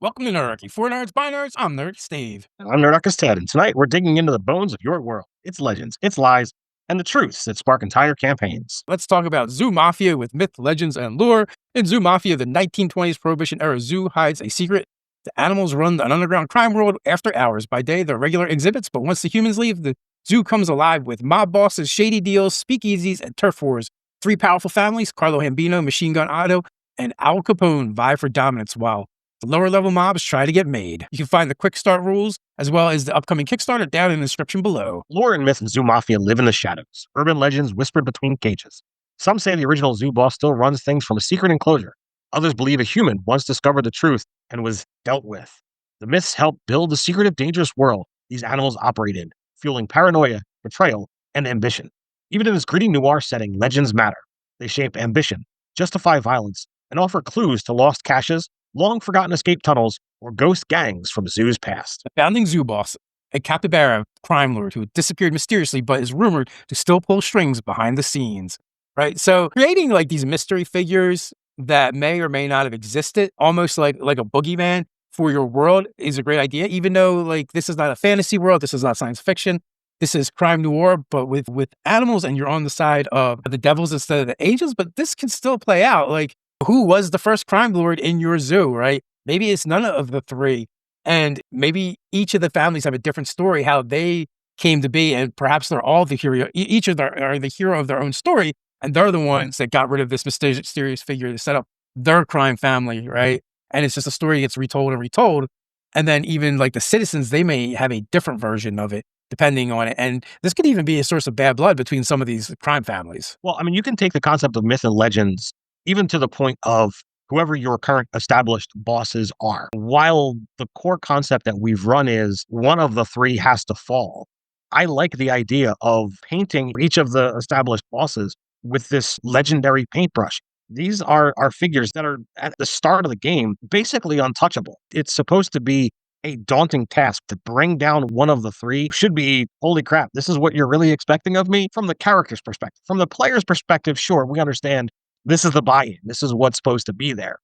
Welcome to Nerdarchy. For nerds, by nerds, I'm Nerd Steve. I'm Nerdarchist Ted, and tonight we're digging into the bones of your world, its legends, its lies, and the truths that spark entire campaigns. Let's talk about Zoo Mafia with myth, legends, and lore. In Zoo Mafia, the 1920s prohibition-era zoo hides a secret. The animals run an underground crime world after hours. By day, they're regular exhibits, but once the humans leave, the zoo comes alive with mob bosses, shady deals, speakeasies, and turf wars. Three powerful families, Carlo Hambino, Machine Gun Otto, and Al Capone, vie for dominance while the lower level mobs try to get made. You can find the Quickstart rules, as well as the upcoming Kickstarter down in the description below. Lore and myth in Zoo Mafia live in the shadows, urban legends whispered between cages. Some say the original zoo boss still runs things from a secret enclosure. Others believe a human once discovered the truth and was dealt with. The myths help build the secretive, dangerous world these animals operate in, fueling paranoia, betrayal, and ambition. Even in this gritty noir setting, legends matter. They shape ambition, justify violence, and offer clues to lost caches, long-forgotten escape tunnels, or ghost gangs from zoos past. The founding zoo boss, a capybara crime lord who disappeared mysteriously but is rumored to still pull strings behind the scenes, right? So creating like these mystery figures that may or may not have existed, almost like a boogeyman for your world is a great idea, even though like this is not a fantasy world, this is not science fiction. This is crime noir, but with animals, and you're on the side of the devils instead of the angels, but this can still play out. Like, who was the first crime lord in your zoo, right? Maybe it's none of the three. And maybe each of the families have a different story, how they came to be. And perhaps they're all the hero. Each of them are the hero of their own story. And they're the ones that got rid of this mysterious figure to set up their crime family, right? And it's just a story that gets retold and retold. And then even like the citizens, they may have a different version of it, depending on it. And this could even be a source of bad blood between some of these crime families. Well, I mean, you can take the concept of myth and legends even to the point of whoever your current established bosses are. While the core concept that we've run is one of the three has to fall, I like the idea of painting each of the established bosses with this legendary paintbrush. These are figures that are at the start of the game, basically untouchable. It's supposed to be a daunting task to bring down one of the three. Should be, holy crap, this is what you're really expecting of me? From the character's perspective. From the player's perspective, sure, we understand this is the buy-in. This is what's supposed to be there.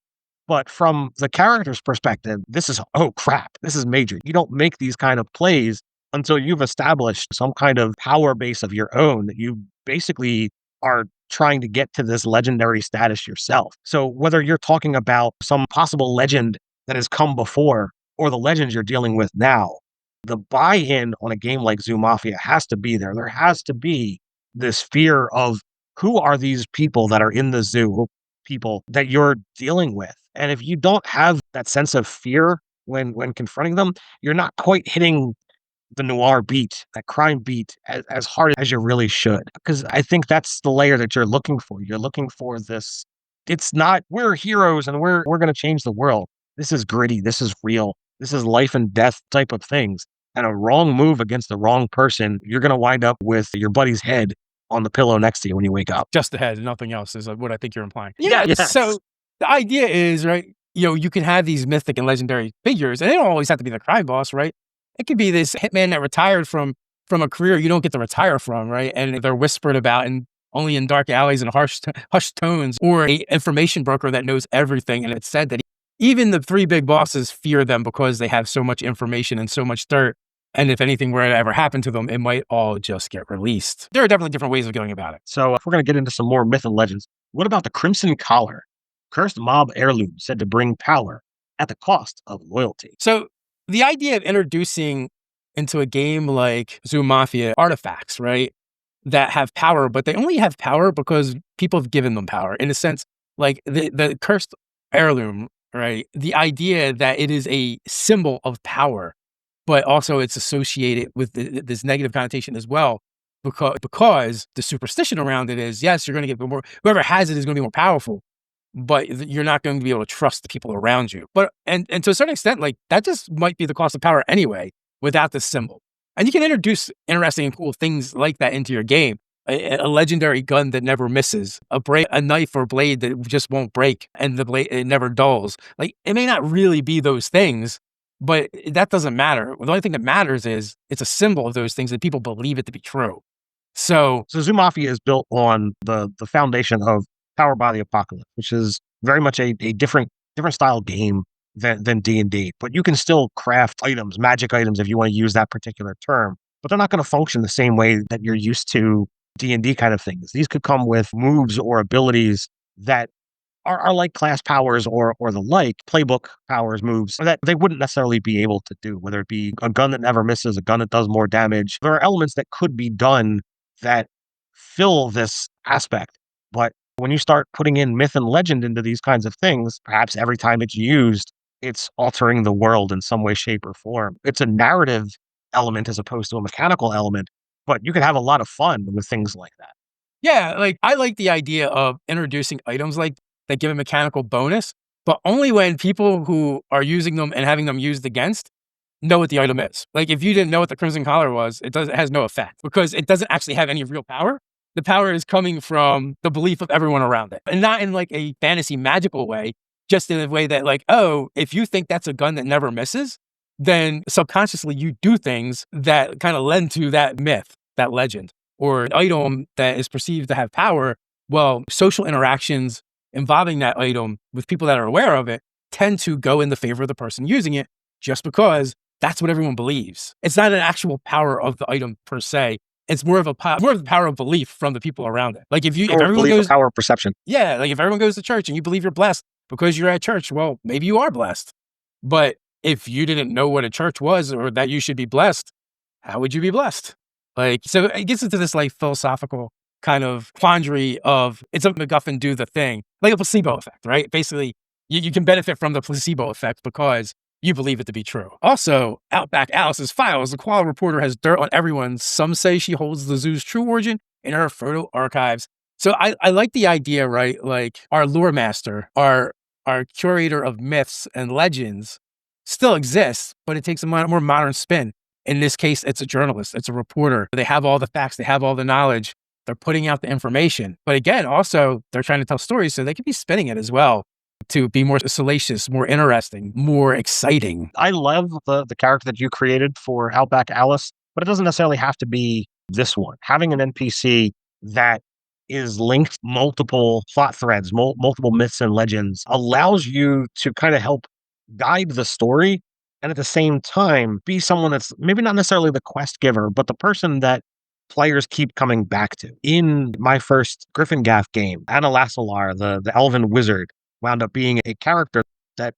But from the character's perspective, this is, oh crap, this is major. You don't make these kind of plays until you've established some kind of power base of your own that you basically are trying to get to this legendary status yourself. So whether you're talking about some possible legend that has come before or the legends you're dealing with now, the buy-in on a game like Zoo Mafia has to be there. There has to be this fear of who are these people that are in the zoo, people that you're dealing with. And if you don't have that sense of fear when confronting them, you're not quite hitting the noir beat, that crime beat, as hard as you really should. Because I think that's the layer that you're looking for. You're looking for this. It's not, we're heroes and we're going to change the world. This is gritty. This is real. This is life and death type of things. And a wrong move against the wrong person, you're going to wind up with your buddy's head on the pillow next to you when you wake up. Just the head, nothing else is what I think you're implying. Yes. So the idea is, right, you can have these mythic and legendary figures, and they don't always have to be the crime boss, right? It could be this hitman that retired from a career you don't get to retire from, right? And they're whispered about and only in dark alleys and hushed tones, or a information broker that knows everything. And it's said that even the three big bosses fear them because they have so much information and so much dirt. And if anything were to ever happen to them, it might all just get released. There are definitely different ways of going about it. So if we're going to get into some more myth and legends, what about the Crimson Collar? Cursed mob heirloom said to bring power at the cost of loyalty. So the idea of introducing into a game like Zoo Mafia artifacts, right, that have power, but they only have power because people have given them power. In a sense, like the cursed heirloom, right, the idea that it is a symbol of power, but also it's associated with this negative connotation as well, because the superstition around it is, yes, you're going to get more, whoever has it is going to be more powerful, but you're not going to be able to trust the people around you. But, and to a certain extent, like that just might be the cost of power anyway, without this symbol. And you can introduce interesting and cool things like that into your game. A legendary gun that never misses, a knife or blade that just won't break, and the blade, it never dulls. Like, it may not really be those things, but that doesn't matter. The only thing that matters is it's a symbol of those things that people believe it to be true. So Zoo Mafia is built on the foundation of Powered by the Apocalypse, which is very much a different style game. than D&D. But you can still craft items, magic items, if you want to use that particular term. But they're not going to function the same way that you're used to D&D kind of things. These could come with moves or abilities that are like class powers or the like, playbook powers, moves that they wouldn't necessarily be able to do, whether it be a gun that never misses, a gun that does more damage. There are elements that could be done that fill this aspect. But when you start putting in myth and legend into these kinds of things, perhaps every time it's used, it's altering the world in some way, shape, or form. It's a narrative element as opposed to a mechanical element, but you can have a lot of fun with things like that. Yeah, like I like the idea of introducing items like that give a mechanical bonus, but only when people who are using them and having them used against know what the item is. Like if you didn't know what the Crimson Collar was, it has no effect because it doesn't actually have any real power. The power is coming from the belief of everyone around it, and not in like a fantasy magical way, just in a way that like, oh, if you think that's a gun that never misses, then subconsciously you do things that kind of lend to that myth, that legend, or an item that is perceived to have power. Well, social interactions involving that item with people that are aware of it tend to go in the favor of the person using it just because that's what everyone believes. It's not an actual power of the item per se. It's more of the power of belief from the people around it. Like if everyone goes, power of perception. yeah, like if everyone goes to church and you believe you're blessed because you're at church, well, maybe you are blessed. But if you didn't know what a church was or that you should be blessed, how would you be blessed? Like, so it gets into this like philosophical kind of quandary of it's a MacGuffin do the thing, like a placebo effect, right? Basically, you can benefit from the placebo effect because you believe it to be true. Also, Outback Alice's files, the Koala reporter has dirt on everyone. Some say she holds the zoo's true origin in her photo archives. So I like the idea, right? Like our lore master, our curator of myths and legends still exists, but it takes a more modern spin. In this case, it's a journalist, it's a reporter. They have all the facts, they have all the knowledge. They're putting out the information. But again, also, they're trying to tell stories, so they could be spinning it as well to be more salacious, more interesting, more exciting. I love the character that you created for Outback Alice, but it doesn't necessarily have to be this one. Having an NPC that is linked multiple plot threads, multiple myths and legends allows you to kind of help guide the story and at the same time be someone that's maybe not necessarily the quest giver, but the person that players keep coming back to. In my first Griffin Gaff game, Anna Lassalar, the elven wizard, wound up being a character that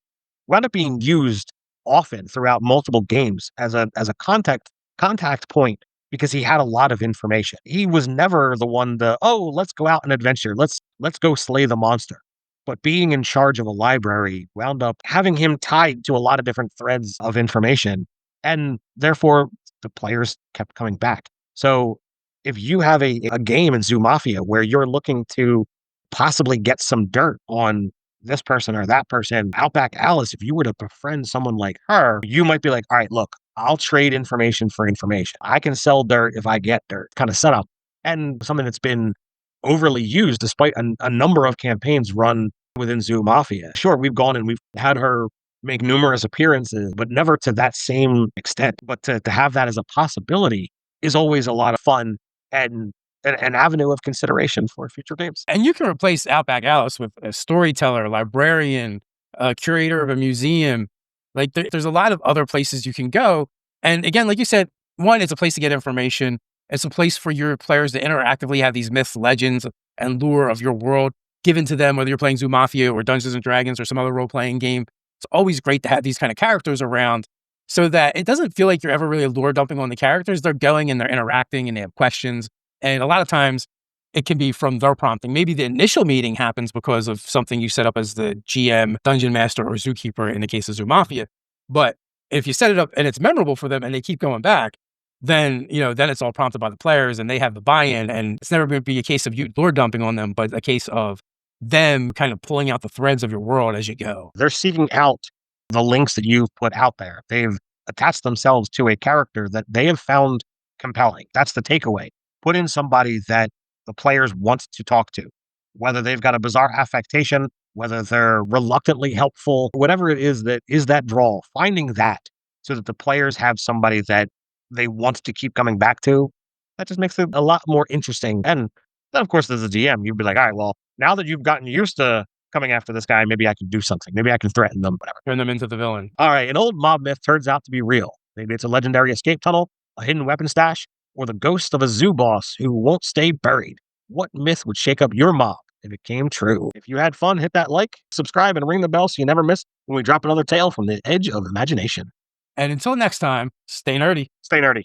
wound up being used often throughout multiple games as a contact point because he had a lot of information. He was never the one to, oh, let's go out and adventure. Let's go slay the monster. But being in charge of a library wound up having him tied to a lot of different threads of information. And therefore, the players kept coming back. So if you have a game in Zoo Mafia where you're looking to possibly get some dirt on this person or that person, Outback Alice, if you were to befriend someone like her, you might be like, all right, look, I'll trade information for information. I can sell dirt if I get dirt kind of setup. And something that's been overly used despite a number of campaigns run within Zoo Mafia. Sure, we've gone and we've had her make numerous appearances, but never to that same extent. But to have that as a possibility is always a lot of fun and an avenue of consideration for future games. And you can replace Outback Alice with a storyteller, librarian, a curator of a museum. Like there's a lot of other places you can go. And again, like you said, one, it's a place to get information. It's a place for your players to interactively have these myths, legends, and lore of your world given to them, whether you're playing Zoo Mafia or Dungeons and Dragons or some other role-playing game. It's always great to have these kind of characters around so that it doesn't feel like you're ever really lore dumping on the characters. They're going and they're interacting and they have questions. And a lot of times it can be from their prompting. Maybe the initial meeting happens because of something you set up as the GM, Dungeon Master, or Zookeeper in the case of Zoo Mafia. But if you set it up and it's memorable for them and they keep going back, then, then it's all prompted by the players and they have the buy-in. And it's never going to be a case of you lore dumping on them, but a case of them kind of pulling out the threads of your world as you go. They're seeking out the links that you've put out there. They've attached themselves to a character that they have found compelling. That's the takeaway. Put in somebody that the players want to talk to, whether they've got a bizarre affectation, whether they're reluctantly helpful, whatever it is that is that draw, finding that so that the players have somebody that they want to keep coming back to, that just makes it a lot more interesting. And then, of course, as a DM, you'd be like, all right, well, now that you've gotten used to coming after this guy. Maybe I can do something. Maybe I can threaten them, whatever. Turn them into the villain. All right, an old mob myth turns out to be real. Maybe it's a legendary escape tunnel, a hidden weapon stash, or the ghost of a zoo boss who won't stay buried. What myth would shake up your mob if it came true? If you had fun, hit that like, subscribe, and ring the bell so you never miss when we drop another tale from the edge of imagination. And until next time, stay nerdy. Stay nerdy.